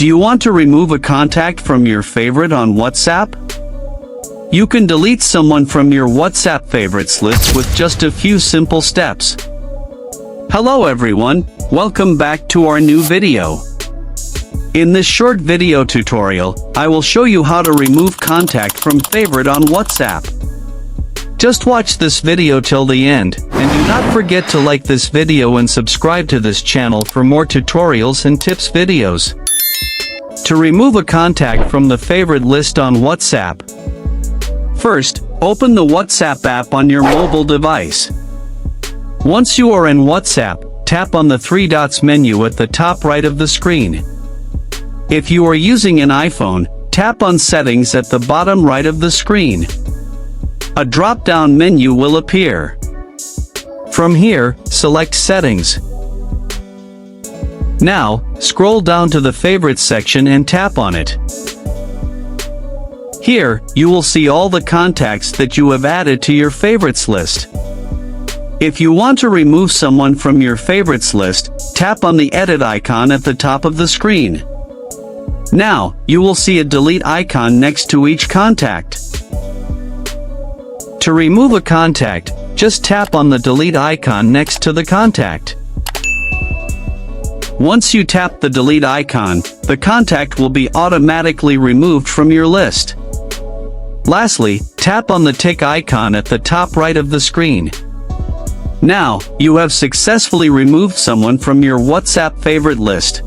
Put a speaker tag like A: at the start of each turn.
A: Do you want to remove a contact from your favorite on WhatsApp? You can delete someone from your WhatsApp favorites list with just a few simple steps. Hello everyone, welcome back to our new video. In this short video tutorial, I will show you how to remove contact from favorite on WhatsApp. Just watch this video till the end, and do not forget to like this video and subscribe to this channel for more tutorials and tips videos. To remove a contact from the favorite list on WhatsApp, first, open the WhatsApp app on your mobile device. Once you are in WhatsApp, tap on the three dots menu at the top right of the screen. If you are using an iPhone, tap on Settings at the bottom right of the screen. A drop-down menu will appear. From here, select Settings. Now, scroll down to the Favorites section and tap on it. Here, you will see all the contacts that you have added to your favorites list. If you want to remove someone from your favorites list, tap on the edit icon at the top of the screen. Now, you will see a delete icon next to each contact. To remove a contact, just tap on the delete icon next to the contact. Once you tap the delete icon, the contact will be automatically removed from your list. Lastly, tap on the tick icon at the top right of the screen. Now, you have successfully removed someone from your WhatsApp favorite list.